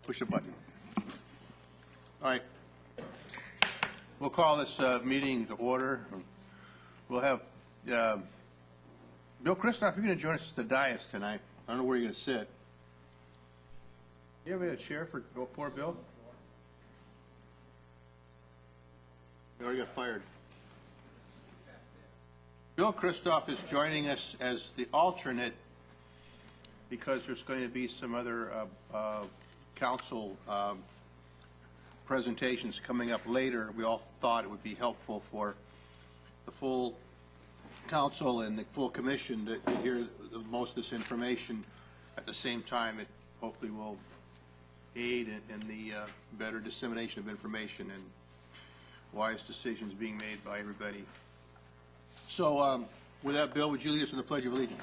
Push a button. All right. We'll call this meeting to order. We'll have Bill Christoph, you're going to join us at the dais tonight. I don't know where you're going to sit. Do you have a chair for poor Bill? He already got fired. Bill Christoph is joining us as the alternate because there's going to be some other council presentations coming up later. We all thought it would be helpful for the full council and the full commission to hear most of this information at the same time. It hopefully will aid in the better dissemination of information and wise decisions being made by everybody. So with that, Bill, would you lead us in the Pledge of Allegiance?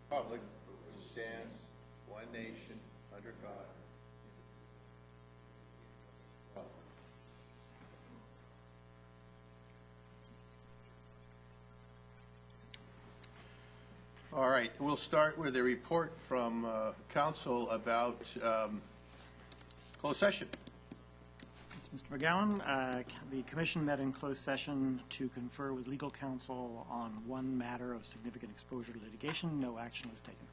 Republic stands one nation under God. All right, we'll start with a report from council about closed session. Yes, Mr. McGowan, the commission met in closed session to confer with legal counsel on one matter of significant exposure to litigation. No action was taken.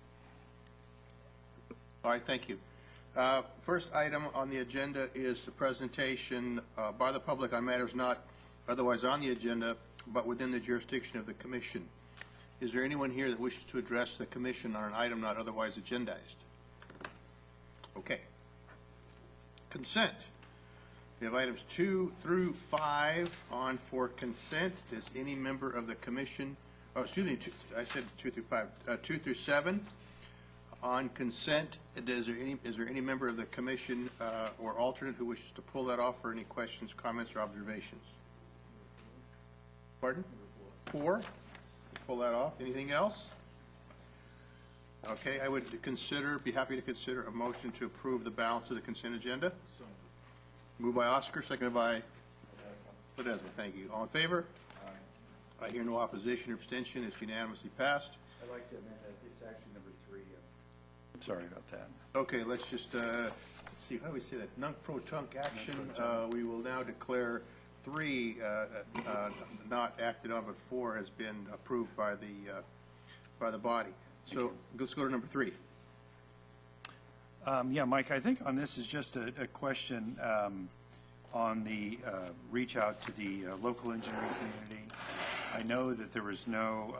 All right, thank you. First item on the agenda is the presentation by the public on matters not otherwise on the agenda, but within the jurisdiction of the commission. Is there anyone here that wishes to address the commission on an item not otherwise agendized? Okay. Consent. We have items 2 through 5 on for consent. Does any member of the commission, oh, excuse me, I said 2 through 5, 2 through 7 on consent. Is there any member of the commission or alternate who wishes to pull that off for any questions, comments, or observations? Pardon? 4. Pull that off. Anything else? Okay, I would be happy to consider a motion to approve the balance of the consent agenda. Moved by Oscar, seconded by Ledesma. Thank you. All in favor? Aye. I hear no opposition or abstention. It's unanimously passed. I'd like to amend that it's actually number 3. I'm sorry about that. Okay, let's just let's see. How do we say that? Non-pro-tunc action. We will now declare 3 not acted on, but 4 has been approved by the body. So let's go to number 3. Yeah, Mike, I think on this is just a question on the reach out to the local engineering community. I know that there was no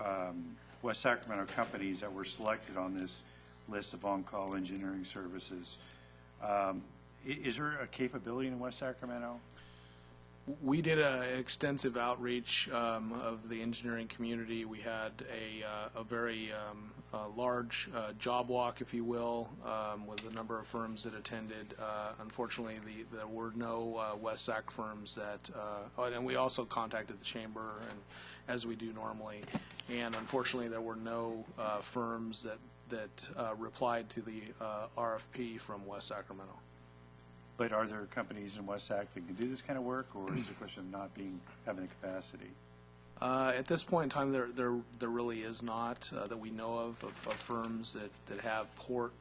West Sacramento companies that were selected on this list of on-call engineering services. Is there a capability in West Sacramento? We did an extensive outreach of the engineering community. We had a very large job walk, if you will, with a number of firms that attended. Unfortunately, there were no West Sac firms that, and we also contacted the chamber, and as we do normally. And unfortunately, there were no firms that replied to the RFP from West Sacramento. But are there companies in West Sac that can do this kind of work, or is it a question of not having the capacity? At this point in time, there really is not that we know of firms that have port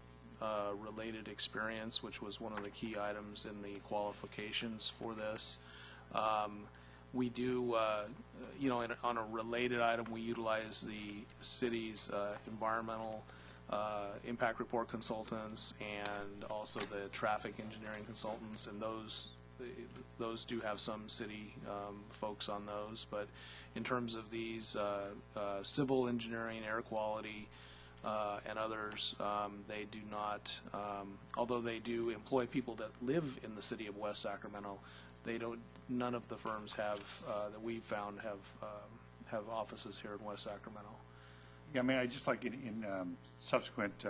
related experience, which was one of the key items in the qualifications for this. We do, on a related item, we utilize the city's environmental impact report consultants and also the traffic engineering consultants, and those do have some city folks on those. But in terms of these civil engineering, air quality, and others, they do not, although they do employ people that live in the city of West Sacramento, none of the firms have that we've found have offices here in West Sacramento. Yeah, I mean, I just like in subsequent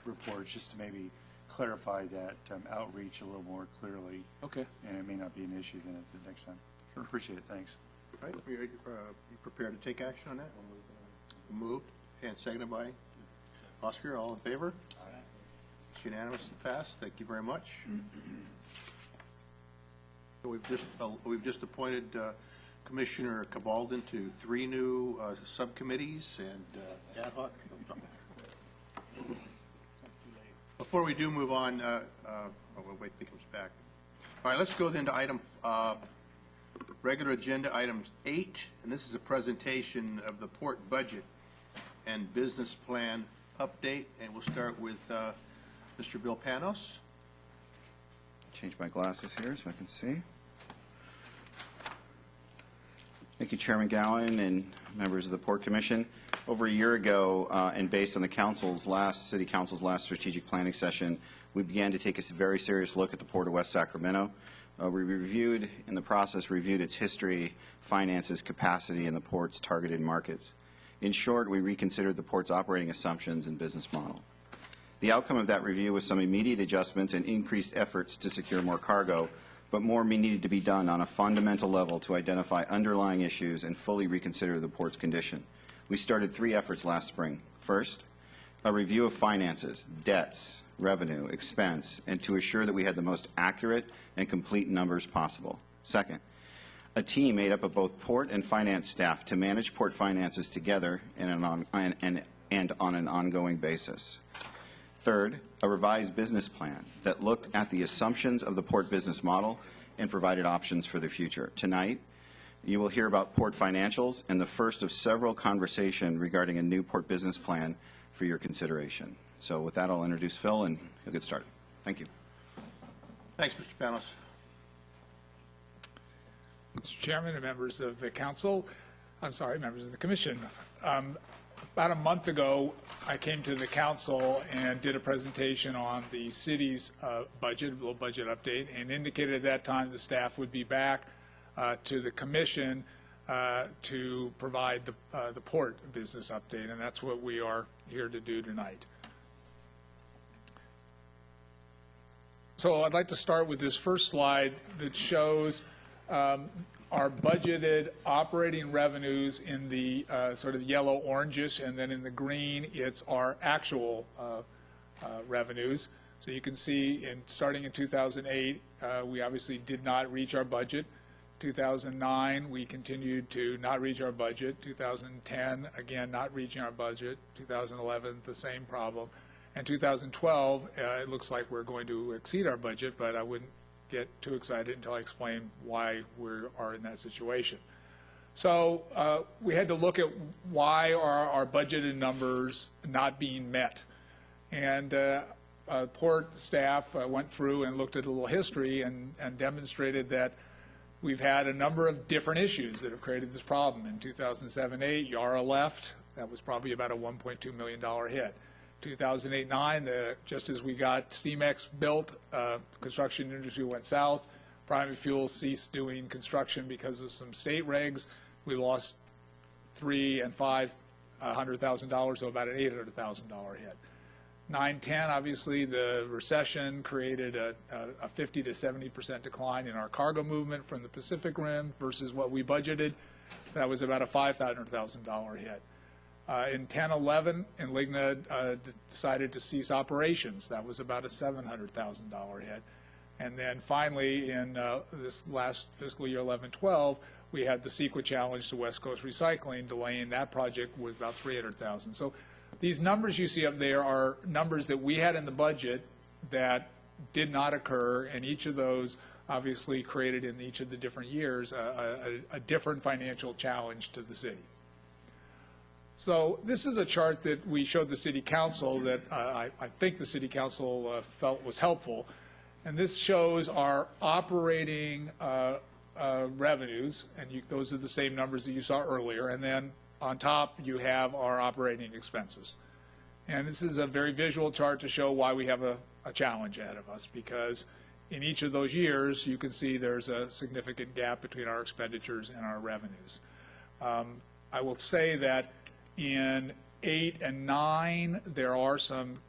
reports just to maybe clarify that outreach a little more clearly. Okay. And it may not be an issue then at the next time. Sure. Appreciate it. Thanks. All right. You prepared to take action on that? Moved and seconded by Oscar. All in favor? Aye. It's unanimously passed. Thank you very much. We've just appointed Commissioner Cabaldon to 3 new subcommittees and ad hoc. Before we do move on, we'll wait till he comes back. All right, let's go then to item, regular agenda items 8, and this is a presentation of the port budget and business plan update, and we'll start with Mr. Bill Panos. Change my glasses here so I can see. Thank you, Chairman Gowan and members of the Port Commission. Over a year ago, and based on the City Council's last strategic planning session, we began to take a very serious look at the Port of West Sacramento. We reviewed its history, finances, capacity, and the Port's targeted markets. In short, we reconsidered the Port's operating assumptions and business model. The outcome of that review was some immediate adjustments and increased efforts to secure more cargo, but more needed to be done on a fundamental level to identify underlying issues and fully reconsider the Port's condition. We started 3 efforts last spring. First, a review of finances, debts, revenue, expense, and to assure that we had the most accurate and complete numbers possible. Second, a team made up of both Port and finance staff to manage Port finances together and on an ongoing basis. Third, a revised business plan that looked at the assumptions of the Port business model and provided options for the future. Tonight, you will hear about Port financials and the first of several conversations regarding a new Port business plan for your consideration. So with that, I'll introduce Phil and he'll get started. Thank you. Thanks, Mr. Panos. Mr. Chairman and members of the council, members of the commission. About a month ago, I came to the council and did a presentation on the city's budget, a little budget update, and indicated at that time the staff would be back to the commission to provide the port business update, and that's what we are here to do tonight. So I'd like to start with this first slide that shows our budgeted operating revenues in the sort of yellow orangish, and then in the green it's our actual revenues. So you can see starting in 2008 we obviously did not reach our budget. 2009 we continued to not reach our budget. 2010 again not reaching our budget. 2011 the same problem. And 2012 it looks like we're going to exceed our budget, but I wouldn't get too excited until I explain why we are in that situation. So we had to look at why are our budgeted numbers not being met. And Port staff went through and looked at a little history and demonstrated that we've had a number of different issues that have created this problem. In 2007-8, Yara left. That was probably about a $1.2 million hit. 2008-9, just as we got Steamex built, construction industry went south. Primary Fuels ceased doing construction because of some state regs. We lost $300,000 and $500,000, so about an $800,000 hit. 9-10, obviously, the recession created a 50 to 70% decline in our cargo movement from the Pacific Rim versus what we budgeted. So that was about a $500,000 hit. In 10-11, Inligna decided to cease operations. That was about a $700,000 hit. And then finally, in this last fiscal year, 11-12, we had the CEQA challenge to West Coast Recycling, delaying that project with about $300,000. So these numbers you see up there are numbers that we had in the budget that did not occur, and each of those obviously created in each of the different years a different financial challenge to the city. So this is a chart that we showed the City Council that I think the City Council felt was helpful. And this shows our operating revenues, and those are the same numbers that you saw earlier. And then on top, you have our operating expenses. And this is a very visual chart to show why we have a challenge ahead of us, because in each of those years, you can see there's a significant gap between our expenditures and our revenues. I will say that in 8 and 9, there are some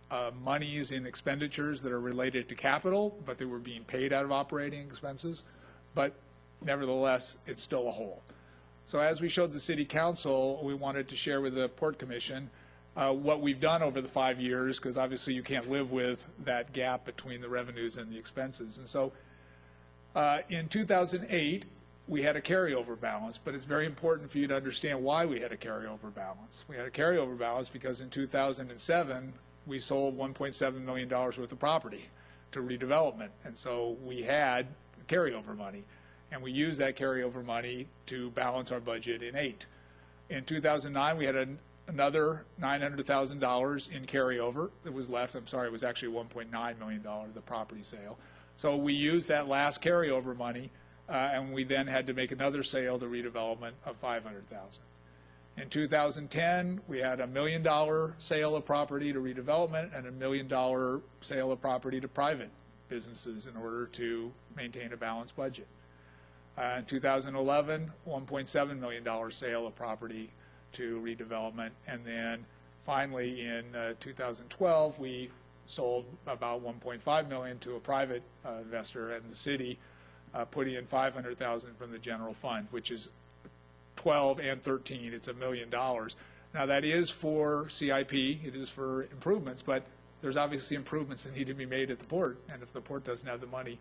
monies in expenditures that are related to capital, but they were being paid out of operating expenses. But nevertheless, it's still a hole. So as we showed the City Council, we wanted to share with the Port Commission what we've done over the 5 years, because obviously you can't live with that gap between the revenues and the expenses. And so in 2008, we had a carryover balance, but it's very important for you to understand why we had a carryover balance. We had a carryover balance because in 2007, we sold $1.7 million worth of property to redevelopment, and so we had carryover money, and we used that carryover money to balance our budget in 8. In 2009, we had another $900,000 in carryover that was left. I'm sorry, it was actually $1.9 million, the property sale. So we used that last carryover money, and we then had to make another sale to redevelopment of $500,000. In 2010, we had a $1 million sale of property to redevelopment and a $1 million sale of property to private businesses in order to maintain a balanced budget. In 2011, $1.7 million sale of property to redevelopment, and then finally in 2012, we sold about $1.5 million to a private investor, and the city putting in $500,000 from the general fund, which is 12 and 13, it's $1 million. Now that is for CIP, it is for improvements, but there's obviously improvements that need to be made at the port, and if the port doesn't have the money,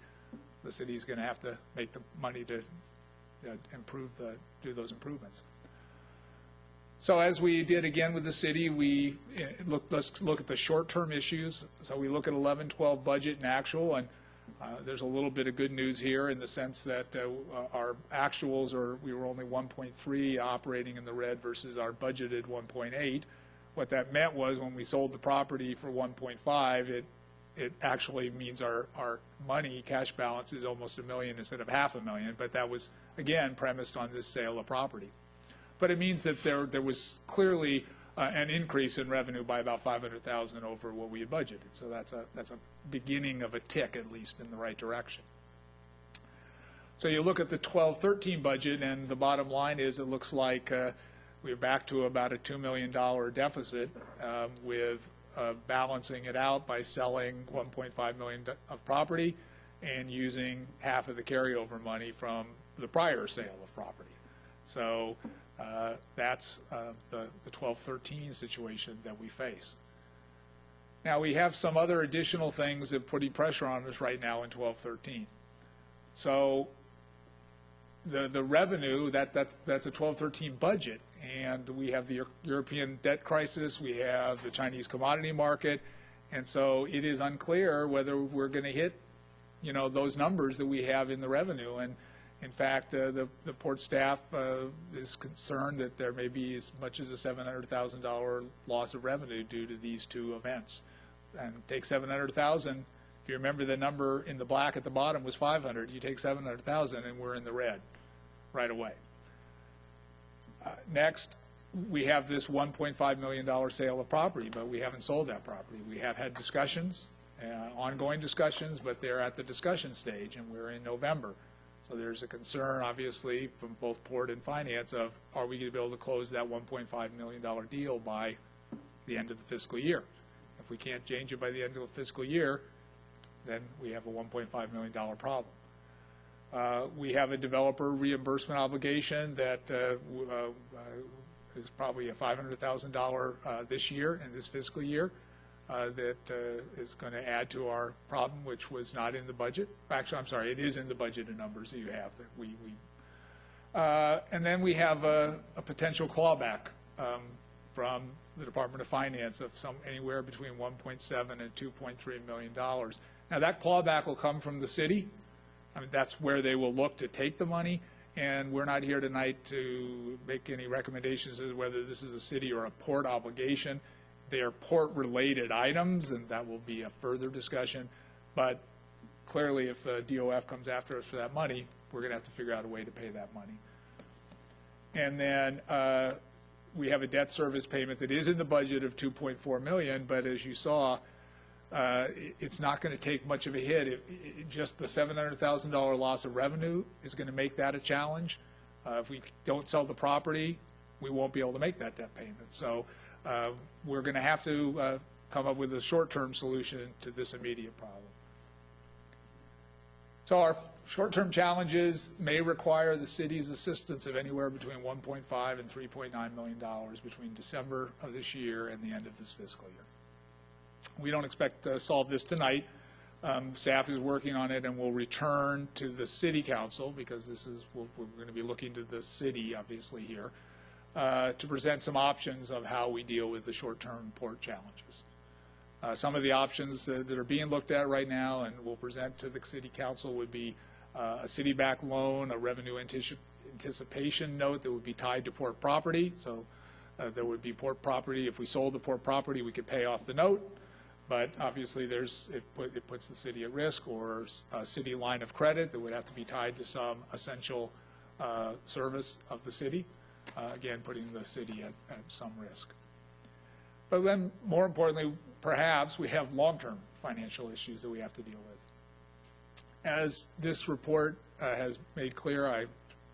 the city's going to have to make the money to do those improvements. So as we did again with the city, let's look at the short-term issues. So we look at 11-12 budget and actual, and there's a little bit of good news here in the sense that our actuals we were only 1.3 operating in the red versus our budgeted 1.8. What that meant was when we sold the property for 1.5, it actually means our money, cash balance, is almost $1 million instead of $500,000, but that was, again, premised on this sale of property. But it means that there was clearly an increase in revenue by about $500,000 over what we had budgeted. So that's a beginning of a tick, at least, in the right direction. So you look at the 12-13 budget, and the bottom line is it looks like we're back to about a $2 million deficit with balancing it out by selling $1.5 million of property and using half of the carryover money from the prior sale of property. So that's the 12-13 situation that we face. Now we have some other additional things that are putting pressure on us right now in 12-13. So the revenue, that's a 12-13 budget, and we have the European debt crisis, we have the Chinese commodity market, and so it is unclear whether we're going to hit, those numbers that we have in the revenue. And in fact, the port staff is concerned that there may be as much as a $700,000 loss of revenue due to these two events. And take $700,000. If you remember, the number in the black at the bottom was 500. You take 700,000, and we're in the red right away. Next, we have this $1.5 million sale of property, but we haven't sold that property. We have had discussions, ongoing discussions, but they're at the discussion stage, and we're in November. So there's a concern, obviously, from both port and finance of, are we going to be able to close that $1.5 million deal by the end of the fiscal year? If we can't change it by the end of the fiscal year, then we have a $1.5 million problem. We have a developer reimbursement obligation that is probably a $500,000 this year, in this fiscal year, that is going to add to our problem, which was not in the budget. Actually, I'm sorry, it is in the budgeted numbers that you have. And then we have a potential clawback from the Department of Finance of anywhere between $1.7 and $2.3 million. Now that clawback will come from the city. I mean, that's where they will look to take the money, and we're not here tonight to make any recommendations as to whether this is a city or a port obligation. They are port-related items, and that will be a further discussion. But clearly, if the DOF comes after us for that money, we're going to have to figure out a way to pay that money. And then we have a debt service payment that is in the budget of $2.4 million, but as you saw, it's not going to take much of a hit. Just the $700,000 loss of revenue is going to make that a challenge. If we don't sell the property, we won't be able to make that debt payment. So we're going to have to come up with a short-term solution to this immediate problem. So our short-term challenges may require the city's assistance of anywhere between $1.5 and $3.9 million between December of this year and the end of this fiscal year. We don't expect to solve this tonight. Staff is working on it and will return to the city council, because this is, we're going to be looking to the city, obviously, here, to present some options of how we deal with the short-term port challenges. Some of the options that are being looked at right now and will present to the city council would be a city-backed loan, a revenue anticipation note that would be tied to port property. So there would be port property. If we sold the port property, we could pay off the note. But obviously, it puts the city at risk, or a city line of credit that would have to be tied to some essential service of the city, again, putting the city at some risk. But then, more importantly, perhaps we have long-term financial issues that we have to deal with. As this report has made clear, I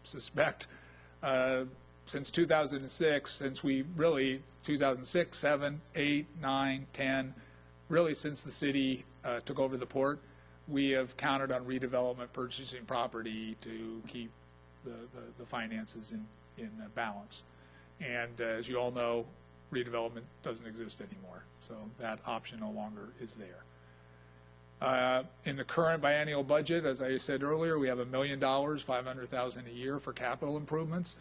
suspect, since 2006, since we really, 2006, 7, 8, 9, 10, really since the city took over the port, we have counted on redevelopment purchasing property to keep the finances in balance. And as you all know, redevelopment doesn't exist anymore, so that option no longer is there. In the current biennial budget, as I said earlier, we have $1 million, $500,000 a year for capital improvements.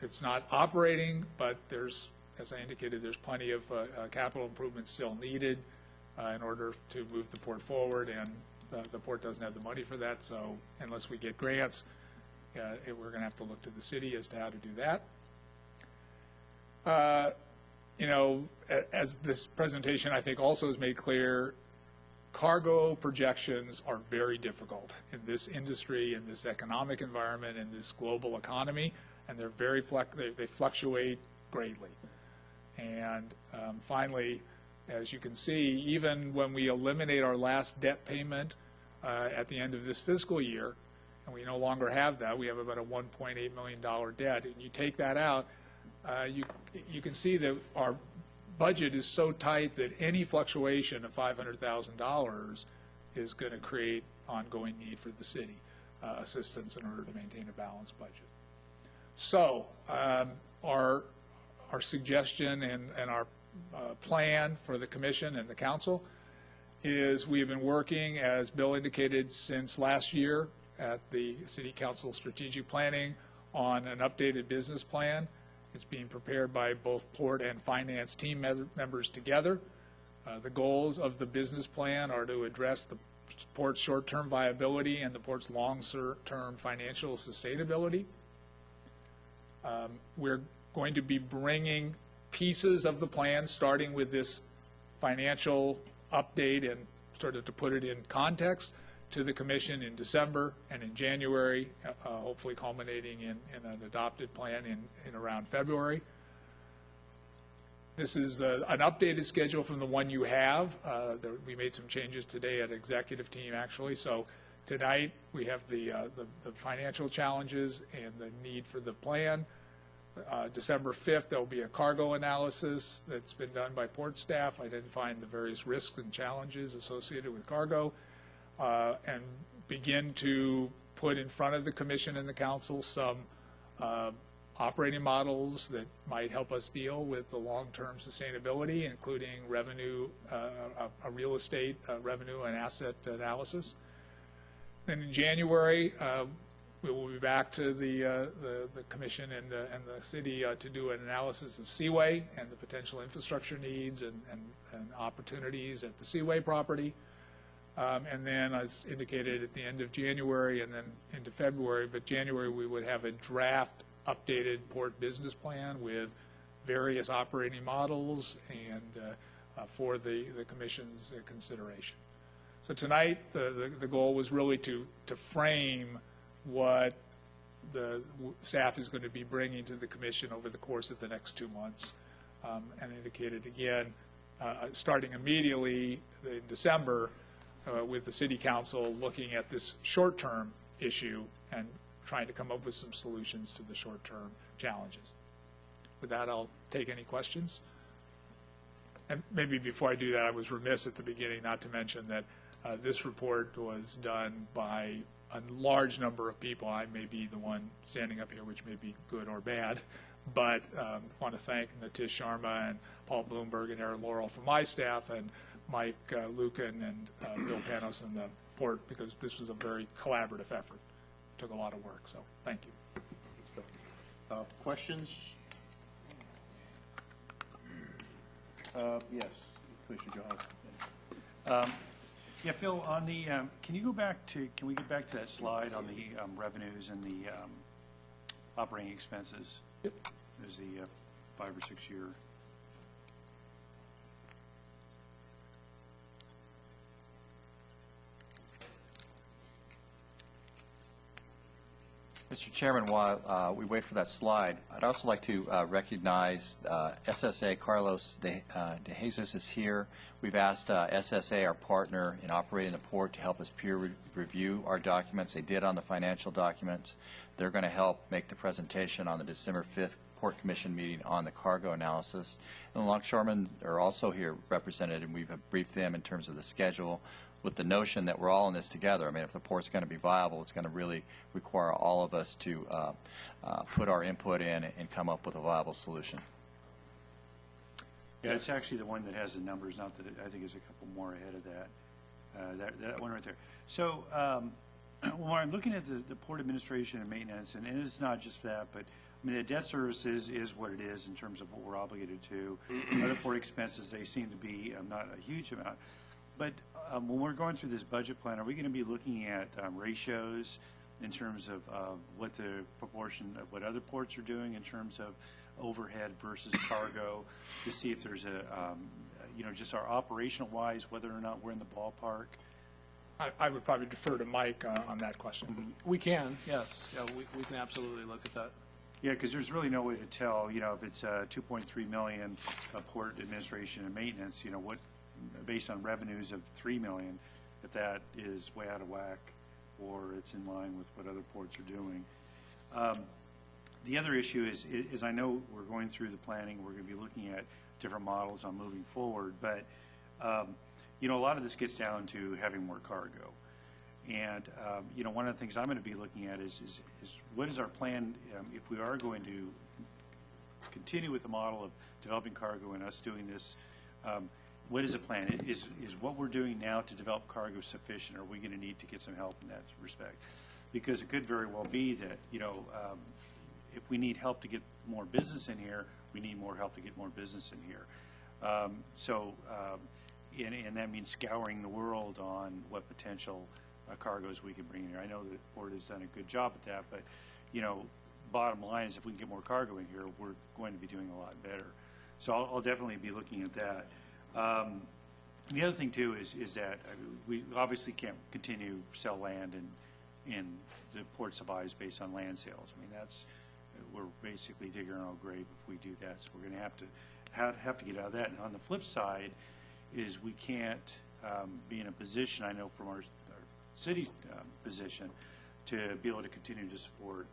It's not operating, but there's, as I indicated, there's plenty of capital improvements still needed in order to move the port forward, and the port doesn't have the money for that, so unless we get grants, we're going to have to look to the city as to how to do that. You know, as this presentation I think also has made clear, cargo projections are very difficult in this industry, in this economic environment, in this global economy, and they're very they fluctuate greatly. And finally, as you can see, even when we eliminate our last debt payment at the end of this fiscal year, and we no longer have that, we have about a $1.8 million debt, and you take that out, you can see that our budget is so tight that any fluctuation of $500,000 is going to create ongoing need for the city assistance in order to maintain a balanced budget. So our suggestion and our plan for the commission and the council is we have been working, as Bill indicated, since last year at the City Council Strategic Planning on an updated business plan. It's being prepared by both port and finance team members together. The goals of the business plan are to address the port's short-term viability and the port's long-term financial sustainability. We're going to be bringing pieces of the plan, starting with this financial update and sort of to put it in context, to the commission in December and in January, hopefully culminating in an adopted plan in around February. This is an updated schedule from the one you have. We made some changes today at executive team, actually. So tonight we have the financial challenges and the need for the plan. December 5th, there will be a cargo analysis that's been done by port staff, identifying the various risks and challenges associated with cargo, and begin to put in front of the commission and the council some operating models that might help us deal with the long-term sustainability, including revenue, a real estate revenue and asset analysis. Then in January, we will be back to the commission and the city to do an analysis of Seaway and the potential infrastructure needs and opportunities at the Seaway property. And then, as indicated, at the end of January and then into February, but January we would have a draft updated port business plan with various operating models and for the commission's consideration. So tonight the goal was really to frame what the staff is going to be bringing to the commission over the course of the next 2 months, and indicated again, starting immediately in December with the city council looking at this short-term issue and trying to come up with some solutions to the short-term challenges. With that, I'll take any questions. And maybe before I do that, I was remiss at the beginning not to mention that this report was done by a large number of people. I may be the one standing up here, which may be good or bad, but I want to thank Nitish Sharma and Paul Bloomberg and Aaron Laurel from my staff, and Mike Lucan and Bill Panos and the port, because this was a very collaborative effort. Took a lot of work, so thank you. Questions? Yes, Commissioner Johansson. Yeah, Phil, on the, can we get back to that slide on the revenues and the operating expenses? Yep. There's the 5 or 6 year. Mr. Chairman, while we wait for that slide, I'd also like to recognize SSA. Carlos de Jesus is here. We've asked SSA, our partner in operating the port, to help us peer review our documents. They did on the financial documents. They're going to help make the presentation on the December 5th Port Commission meeting on the cargo analysis. And the longshoremen are also here represented, and we've briefed them in terms of the schedule, with the notion that we're all in this together. I mean, if the port's going to be viable, it's going to really require all of us to put our input in and come up with a viable solution. Yeah, it's actually the one that has the numbers, not that I think is a couple more ahead of that. That one right there. So when I'm looking at the port administration and maintenance, and it's not just that, but I mean, the debt service is what it is in terms of what we're obligated to. Other port expenses, they seem to be not a huge amount. But when we're going through this budget plan, are we going to be looking at ratios in terms of what the proportion of what other ports are doing in terms of overhead versus cargo, to see if there's a, just our operational wise, whether or not we're in the ballpark? I would probably defer to Mike on that question. Mm-hmm. We can, yes. Yeah, we can absolutely look at that. Yeah, because there's really no way to tell, if it's 2.3 million port administration and maintenance, what, based on revenues of $3 million, if that is way out of whack or it's in line with what other ports are doing. The other issue is I know we're going through the planning, we're going to be looking at different models on moving forward, but a lot of this gets down to having more cargo. And one of the things I'm going to be looking at is what is our plan if we are going to continue with the model of developing cargo and us doing this. What is the plan? Is what we're doing now to develop cargo sufficient, or are we going to need to get some help in that respect? Because it could very well be that, if we need help to get more business in here, we need more help to get more business in here. And that means scouring the world on what potential cargoes we can bring in here. I know the port has done a good job at that, but, bottom line is if we can get more cargo in here, we're going to be doing a lot better. So I'll definitely be looking at that. The other thing too is that we obviously can't continue to sell land and the port survives based on land sales. I mean, we're basically digging our own grave if we do that. So we're going to have to get out of that. And on the flip side is we can't be in a position, I know from our city position, to be able to continue to support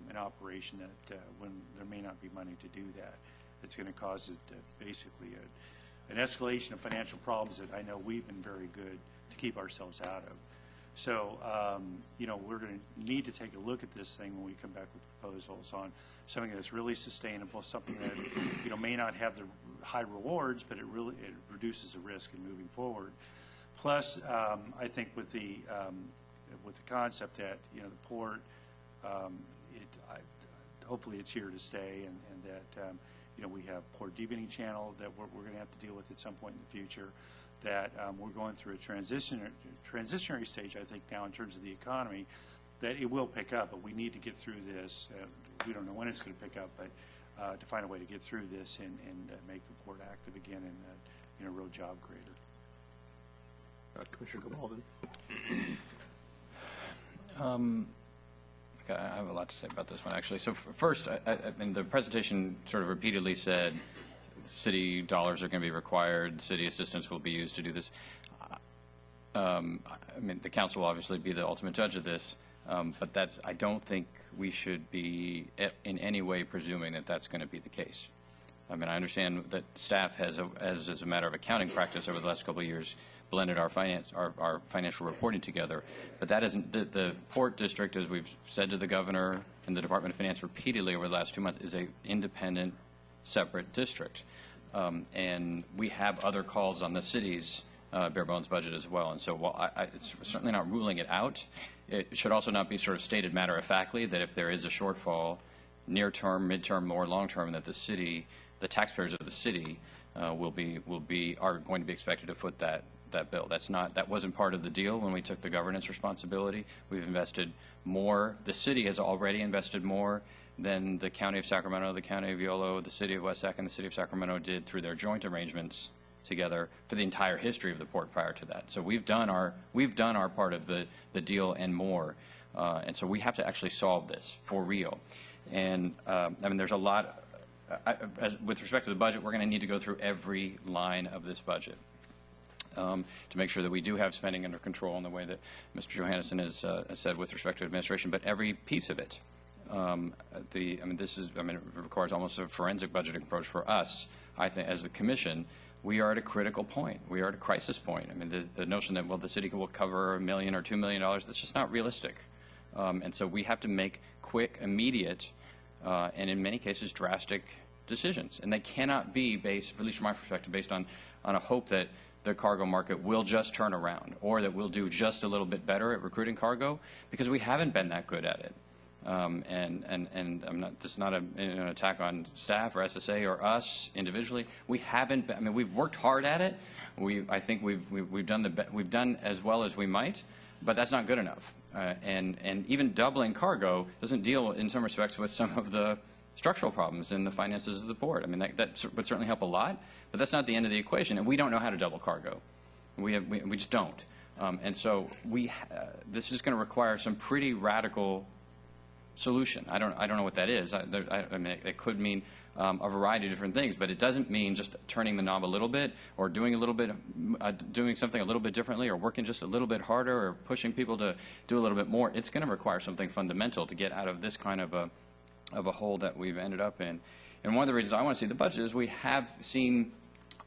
an operation that when there may not be money to do that, it's going to cause it basically an escalation of financial problems that I know we've been very good to keep ourselves out of. So, we're going to need to take a look at this thing when we come back with proposals on something that's really sustainable, something that, may not have the high rewards, but it reduces the risk in moving forward. Plus, I think with the concept that, the port, hopefully it's here to stay, and that, we have port deepening channel that we're going to have to deal with at some point in the future, that we're going through a transitionary stage, I think, now in terms of the economy, that it will pick up, but we need to get through this. We don't know when it's going to pick up, but to find a way to get through this and make the port active again and a real job creator. Commissioner Gabalden. I have a lot to say about this one, actually. So first, I mean, the presentation sort of repeatedly said city dollars are going to be required, city assistance will be used to do this. I mean, the council will obviously be the ultimate judge of this, but I don't think we should be in any way presuming that that's going to be the case. I mean, I understand that staff has, as a matter of accounting practice over the last couple of years, blended our financial reporting together, but that isn't the port district, as we've said to the governor and the Department of Finance repeatedly over the last 2 months, is a independent, separate district, and we have other calls on the cities bare bones budget as well. And so while it's certainly not ruling it out, it should also not be sort of stated matter-of-factly that if there is a shortfall, near-term, mid-term, or long-term, that the city, the taxpayers of the city, are going to be expected to foot that bill. That wasn't part of the deal when we took the governance responsibility. We've invested more. The city has already invested more than the County of Sacramento, the County of Yolo, the City of West Sac, and the City of Sacramento did through their joint arrangements together for the entire history of the port prior to that. So we've done our part of the deal and more, and so we have to actually solve this for real. And I mean, there's a lot. With respect to the budget, we're going to need to go through every line of this budget to make sure that we do have spending under control in the way that Mr. Johannesson has said with respect to administration, but every piece of it. It requires almost a forensic budgeting approach for us. I think, as the commission, we are at a critical point. We are at a crisis point. I mean, the notion that, well, the city will cover $1 million or $2 million, that's just not realistic. And so we have to make quick, immediate, and in many cases drastic decisions. And they cannot be based, at least from my perspective, based on a hope that the cargo market will just turn around or that we'll do just a little bit better at recruiting cargo, because we haven't been that good at it. And I'm not, this is not an attack on staff or SSA or us individually. We haven't been, I mean, we've worked hard at it. I think we've done as well as we might, but that's not good enough. And even doubling cargo doesn't deal in some respects with some of the structural problems in the finances of the port. I mean, that would certainly help a lot, but that's not the end of the equation. And we don't know how to double cargo. We just don't. And so this is just going to require some pretty radical solution. I don't know what that is. I mean, it could mean a variety of different things, but it doesn't mean just turning the knob a little bit or doing something a little bit differently or working just a little bit harder or pushing people to do a little bit more. It's going to require something fundamental to get out of this kind of a hole that we've ended up in. And one of the reasons I want to see the budget is we have seen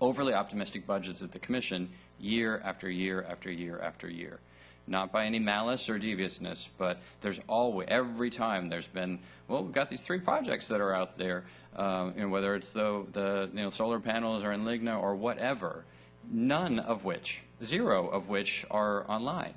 overly optimistic budgets at the Commission year after year after year after year. Not by any malice or deviousness, but there's always, every time there's been, well, we've got these 3 projects that are out there, whether it's the solar panels or in Ligna or whatever, none of which, 0 of which are online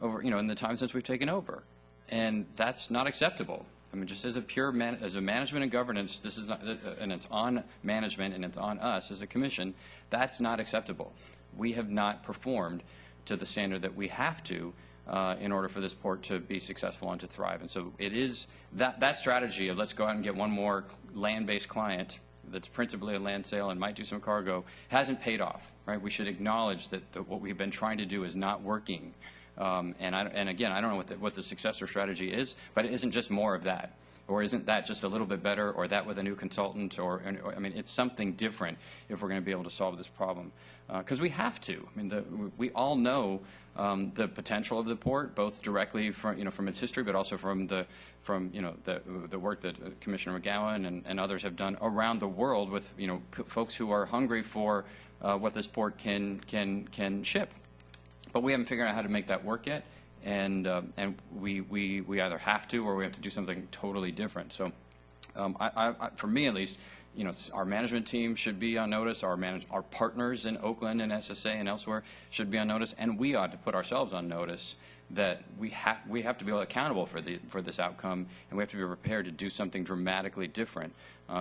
in the time since we've taken over. And that's not acceptable. I mean, just as a pure as a management and governance, this is not, and it's on management and it's on us as a commission, that's not acceptable. We have not performed to the standard that we have to in order for this port to be successful and to thrive. And so it is that strategy of let's go out and get one more land-based client that's principally a land sale and might do some cargo hasn't paid off, right? We should acknowledge that what we've been trying to do is not working. And again, I don't know what the successor strategy is, but it isn't just more of that. Or isn't that just a little bit better, or that with a new consultant, I mean, it's something different if we're going to be able to solve this problem. Because we have to. I mean, we all know the potential of the port, both directly from its history, but also from the work that Commissioner McGowan and others have done around the world with folks who are hungry for what this port can ship. But we haven't figured out how to make that work yet. And we either have to or we have to do something totally different. So for me at least, our management team should be on notice. Our partners in Oakland and SSA and elsewhere should be on notice, and we ought to put ourselves on notice that we have to be accountable for this outcome, and we have to be prepared to do something dramatically different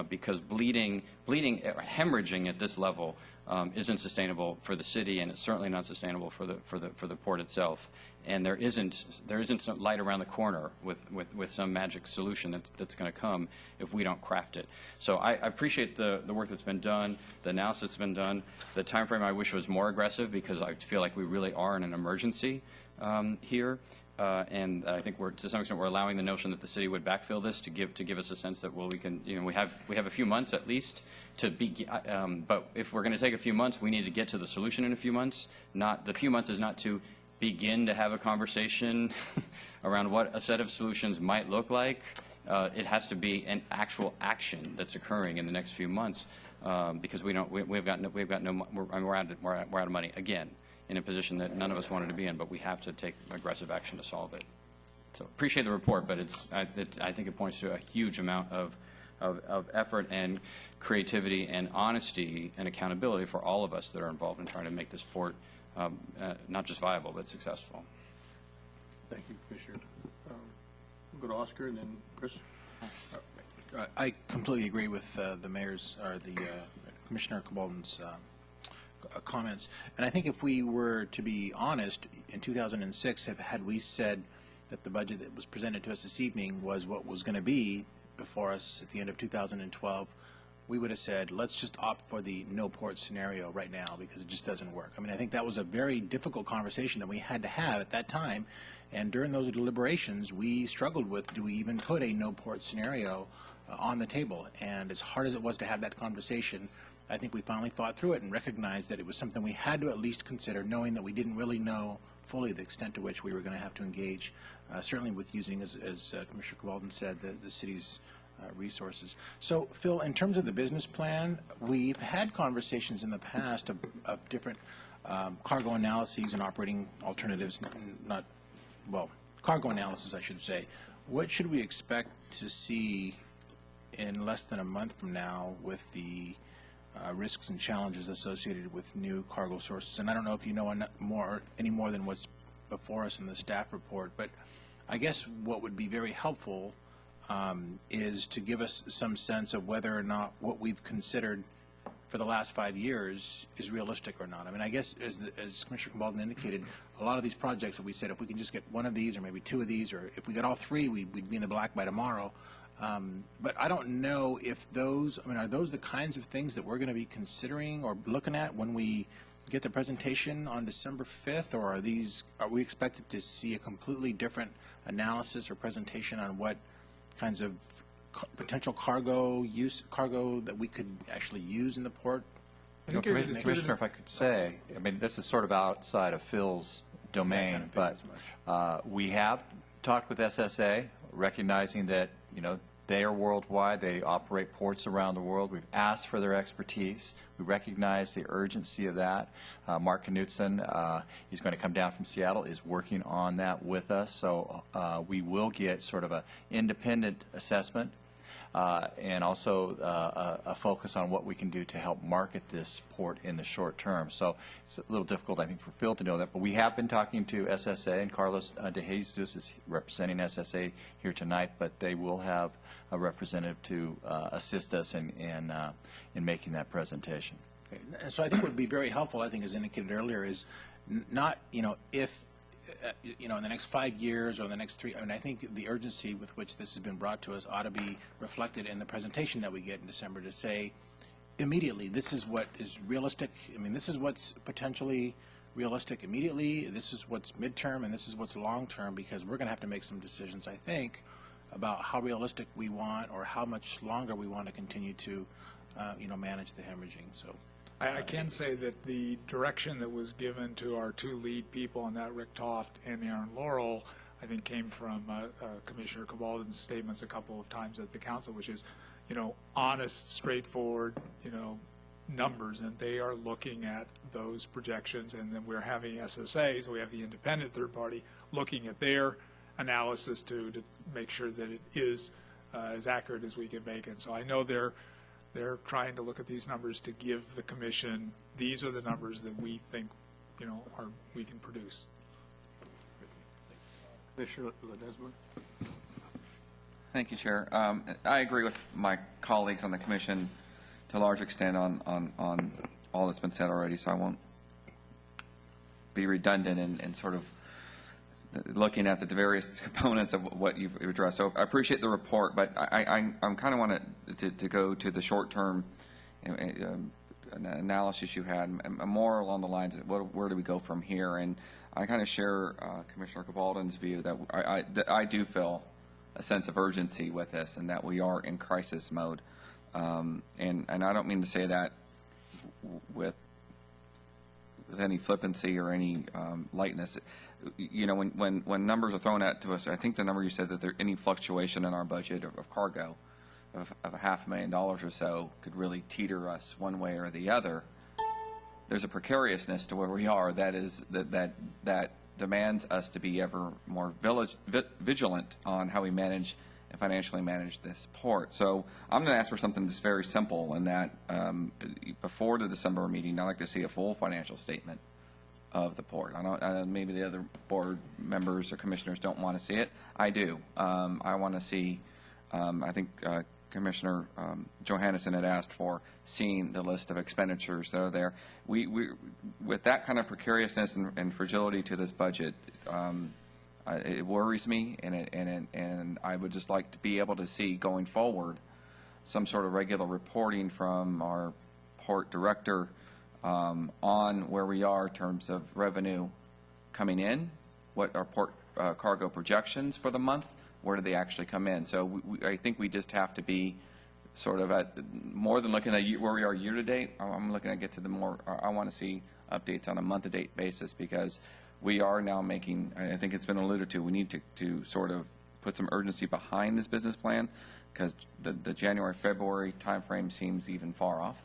because bleeding, hemorrhaging at this level isn't sustainable for the city, and it's certainly not sustainable for the port itself. And there isn't some light around the corner with some magic solution that's going to come if we don't craft it. So I appreciate the work that's been done, the analysis that's been done. The time frame I wish was more aggressive because I feel like we really are in an emergency here. And I think to some extent we're allowing the notion that the city would backfill this to give us a sense that, well, we can, we have a few months at least to be. But if we're going to take a few months, we need to get to the solution in a few months. The few months is not to begin to have a conversation around what a set of solutions might look like. It has to be an actual action that's occurring in the next few months because we're out of money again, in a position that none of us wanted to be in, but we have to take aggressive action to solve it. So appreciate the report, but I think it points to a huge amount of effort and creativity and honesty and accountability for all of us that are involved in trying to make this port not just viable, but successful. Thank you, Commissioner. We'll go to Oscar and then Chris. I completely agree with the mayor's or the Commissioner Cabalden's comments. And I think if we were to be honest, in 2006, had we said that the budget that was presented to us this evening was what was going to be before us at the end of 2012, we would have said, let's just opt for the no port scenario right now because it just doesn't work. I mean, I think that was a very difficult conversation that we had to have at that time. And during those deliberations, we struggled with, do we even put a no port scenario on the table? And as hard as it was to have that conversation, I think we finally fought through it and recognized that it was something we had to at least consider, knowing that we didn't really know fully the extent to which we were going to have to engage, certainly with using, as Commissioner Cabalden said, the city's resources. So, Phil, in terms of the business plan, we've had conversations in the past of different cargo analyses and operating alternatives, cargo analysis, I should say. What should we expect to see in less than a month from now with the risks and challenges associated with new cargo sources? And I don't know if you know any more than what's before us in the staff report, but I guess what would be very helpful is to give us some sense of whether or not what we've considered for the last 5 years is realistic or not. I mean, I guess as Commissioner Cabalden indicated, a lot of these projects that we said if we can just get one of these or maybe two of these, or if we get all three, we'd be in the black by tomorrow. But I don't know if those, I mean, are those the kinds of things that we're going to be considering or looking at when we get the presentation on December 5th, or are we expected to see a completely different analysis or presentation on what kinds of potential cargo that we could actually use in the port? Commissioner, if I could say, I mean, this is sort of outside of Phil's domain, but we have talked with SSA, recognizing that, you know, they are worldwide. They operate ports around the world. We've asked for their expertise. We recognize the urgency of that. Mark Knutson, he's going to come down from Seattle, is working on that with us. So we will get sort of an independent assessment and also a focus on what we can do to help market this port in the short term. So it's a little difficult, I think, for Phil to know that. But we have been talking to SSA, and Carlos de Jesus is representing SSA here tonight, but they will have a representative to assist us in making that presentation. Okay. And so I think what would be very helpful, I think, as indicated earlier, is not, you know, if, you know, in the next 5 years or the next 3, I mean, I think the urgency with which this has been brought to us ought to be reflected in the presentation that we get in December to say, immediately, this is what is realistic. I mean, this is what's potentially realistic immediately, this is what's midterm, and this is what's long-term, because we're going to have to make some decisions, I think, about how realistic we want or how much longer we want to continue to, you know, manage the hemorrhaging. So. I can say that the direction that was given to our two lead people on that, Rick Toft and Aaron Laurel, I think came from Commissioner Cabalden's statements a couple of times at the council, which is, you know, honest, straightforward, you know, numbers, and they are looking at those projections, and then we're having SSA, so we have the independent third party looking at their analysis to make sure that it is as accurate as we can make it. So I know they're trying to look at these numbers to give the commission, these are the numbers that we think, you know, we can produce. Commissioner Ledesma. Thank you, Chair. I agree with my colleagues on the commission to a large extent on all that's been said already, so I won't be redundant in sort of looking at the various components of what you've addressed. So I appreciate the report, but I'm kind of want to go to the short-term analysis you had, and more along the lines of where do we go from here. And I kind of share Commissioner Cabalden's view that I do feel a sense of urgency with this, and that we are in crisis mode. And I don't mean to say that with any flippancy or any lightness. You know, when numbers are thrown at to us, I think the number you said that any fluctuation in our budget of cargo of $500,000 or so could really teeter us one way or the other. There's a precariousness to where we are that demands us to be ever more vigilant on how we manage and financially manage this port. So I'm going to ask for something that's very simple, and that before the December meeting, I'd like to see a full financial statement of the port. Maybe the other board members or commissioners don't want to see it. I do. I want to see, I think Commissioner Johannesson had asked for seeing the list of expenditures that are there. With that kind of precariousness and fragility to this budget, it worries me, and I would just like to be able to see going forward some sort of regular reporting from our port director on where we are in terms of revenue coming in, what our port cargo projections for the month, where do they actually come in. So I think we just have to be sort of at, more than looking at where we are year to date, I'm looking at get to the more, I want to see updates on a month to date basis, because we are now making, I think it's been alluded to, we need to sort of put some urgency behind this business plan, because the January, February timeframe seems even far off.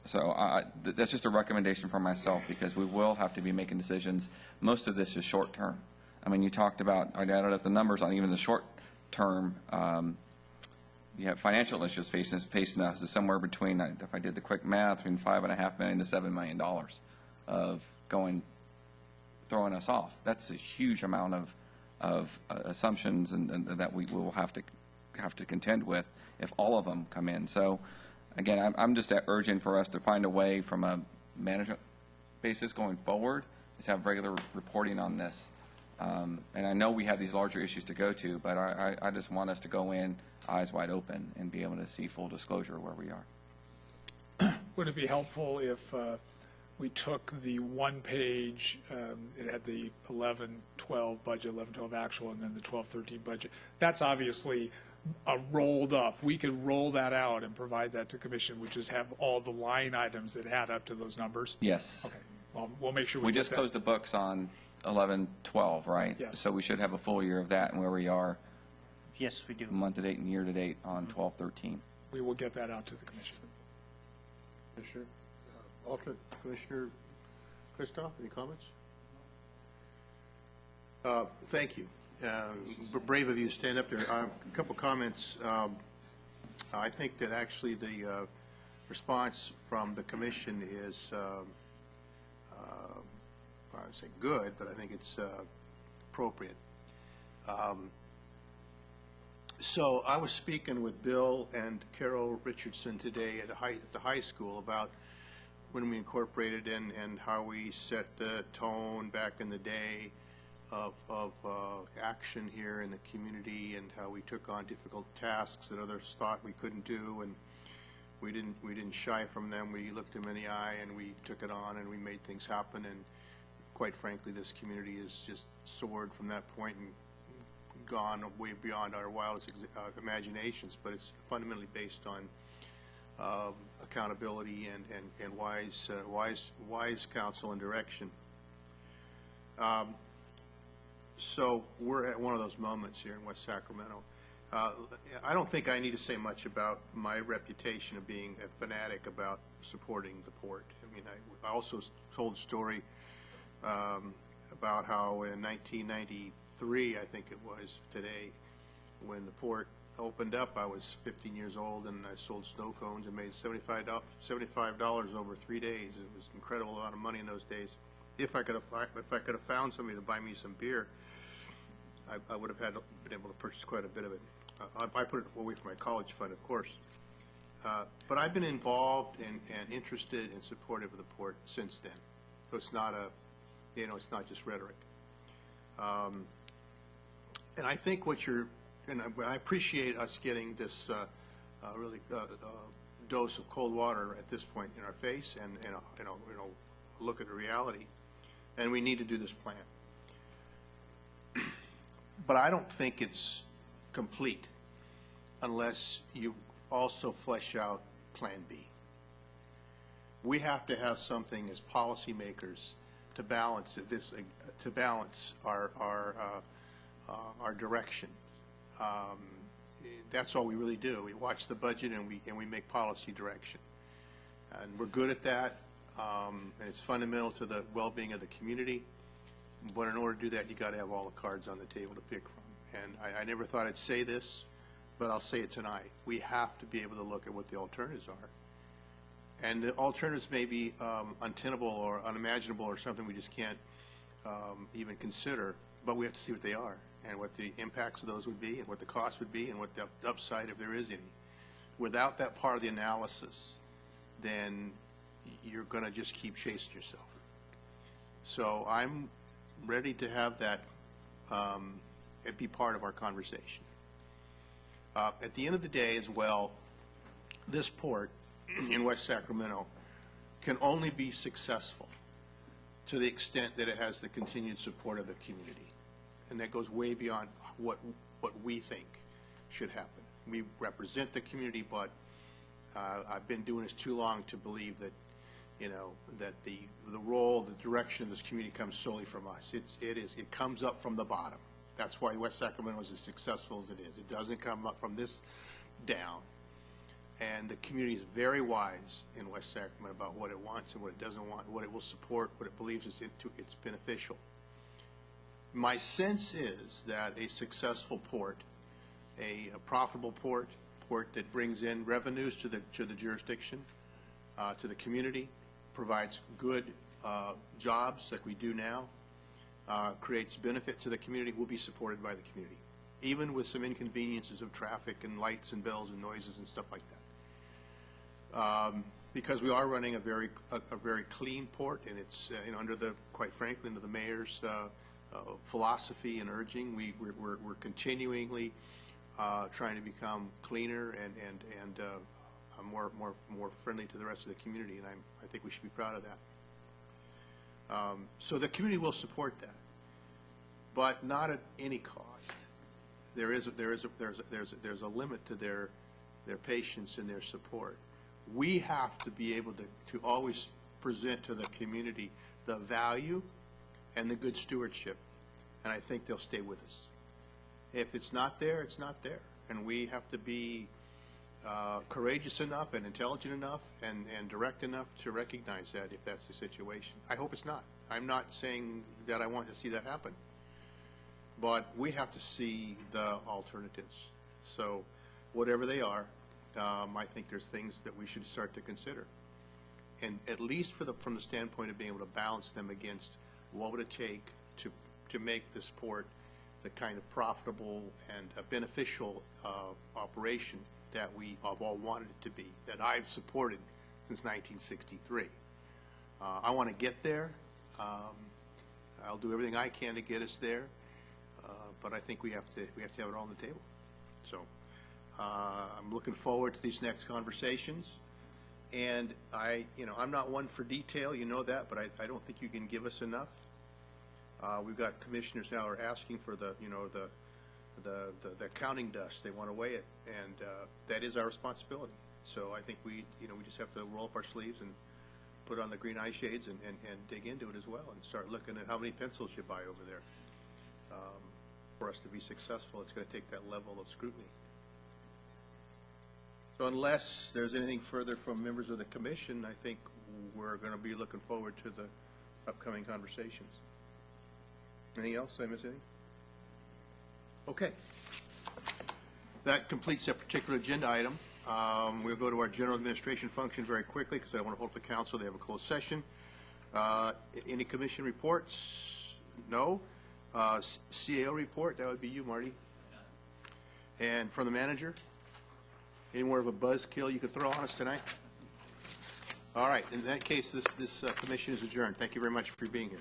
So that's just a recommendation for myself, because we will have to be making decisions. Most of this is short term. I mean, you talked about, I added up the numbers on even the short term. You have financial issues facing us is somewhere between, if I did the quick math, between $5.5 million to $7 million of throwing us off. That's a huge amount of assumptions and that we will have to contend with if all of them come in. So again, I'm just urging for us to find a way from a management basis going forward is have regular reporting on this. And I know we have these larger issues to go to, but I just want us to go in eyes wide open and be able to see full disclosure where we are. Would it be helpful if we took the one page, it had the 11-12 budget, 11-12 actual, and then the 12-13 budget. That's obviously rolled up. We could roll that out and provide that to commission, which is have all the line items that add up to those numbers? Yes. Okay. Well, we'll make sure We get just that. closed the books on 11-12, right? Yes. So we should have a full year of that and where we are Yes, we do. month to date and year to date on 12-13. We will get that out to the commission. Commissioner, alternate Commissioner Christoph, any comments? Thank you. Brave of you to stand up there. A couple comments. I think that actually the response from the commission is, I would say good, but I think it's appropriate. So I was speaking with Bill and Carol Richardson today at the high school about when we incorporated in and how we set the tone back in the day of action here in the community, and how we took on difficult tasks that others thought we couldn't do, and we didn't shy from them. We looked them in the eye and we took it on and we made things happen. And quite frankly, this community has just soared from that point and gone way beyond our wildest imaginations. But it's fundamentally based on accountability and wise counsel and direction. So we're at one of those moments here in West Sacramento. I don't think I need to say much about my reputation of being a fanatic about supporting the port. I mean, I also told a story about how in 1993, I think it was today, when the port opened up, I was 15 years old and I sold snow cones and made $75 over 3 days. It was an incredible amount of money in those days. If I could have found somebody to buy me some beer, I would have been able to purchase quite a bit of it. I put it away for my college fund, of course. But I've been involved and interested and supportive of the port since then. So it's not it's not just rhetoric. And I think and I appreciate us getting this really dose of cold water at this point in our face, and look at the reality. And we need to do this plan. But I don't think it's complete unless you also flesh out Plan B. We have to have something as policymakers to balance this, to balance our direction. That's all we really do. We watch the budget and we make policy direction, and we're good at that. And it's fundamental to the well-being of the community. But in order to do that, you got to have all the cards on the table to pick from. And I never thought I'd say this, but I'll say it tonight. We have to be able to look at what the alternatives are And the alternatives may be untenable or unimaginable or something we just can't even consider, but we have to see what they are and what the impacts of those would be and what the cost would be and what the upside, if there is any. Without that part of the analysis, then you're going to just keep chasing yourself. So I'm ready to have that it be part of our conversation. At the end of the day as well, this port in West Sacramento can only be successful to the extent that it has the continued support of the community. And that goes way beyond what we think should happen. We represent the community, but I've been doing this too long to believe that, you know, that the role, the direction of this community comes solely from us. It comes up from the bottom. That's why West Sacramento is as successful as it is. It doesn't come up from this down. And the community is very wise in West Sacramento about what it wants and what it doesn't want, what it will support, what it believes it's beneficial. My sense is that a successful port, a profitable port that brings in revenues to the jurisdiction, to the community, provides good jobs like we do now, creates benefit to the community, will be supported by the community, even with some inconveniences of traffic and lights and bells and noises and stuff like that. Because we are running a very clean port, and it's you know, under the, quite frankly, under the mayor's philosophy and urging, we're continually trying to become cleaner and more friendly to the rest of the community, and I think we should be proud of that. So the community will support that, but not at any cost. There's a limit to their patience and their support. We have to be able to always present to the community the value and the good stewardship, and I think they'll stay with us. If it's not there, it's not there, and we have to be courageous enough and intelligent enough and direct enough to recognize that if that's the situation. I hope it's not. I'm not saying that I want to see that happen, but we have to see the alternatives. So whatever they are, I think there's things that we should start to consider, and at least from the standpoint of being able to balance them against what would it take to make this port the kind of profitable and beneficial operation that we have all wanted it to be, that I've supported since 1963. I want to get there. I'll do everything I can to get us there, but I think we have to have it all on the table. So I'm looking forward to these next conversations, and I'm not one for detail, you know that, but I don't think you can give us enough. We've got commissioners now are asking for the accounting dust. They want to weigh it, and that is our responsibility. So I think we just have to roll up our sleeves and put on the green eye shades and dig into it as well, and start looking at how many pencils you buy over there. For us to be successful, it's going to take that level of scrutiny. So unless there's anything further from members of the commission, I think we're going to be looking forward to the upcoming conversations. Anything else? Did I miss anything? Okay. That completes that particular agenda item. We'll go to our general administration function very quickly because I don't want to hold the council. They have a closed session. Any commission reports? No. CAO report, that would be you, Marty. And from the manager? Any more of a buzzkill you could throw on us tonight? All right. In that case, this commission is adjourned. Thank you very much for being here.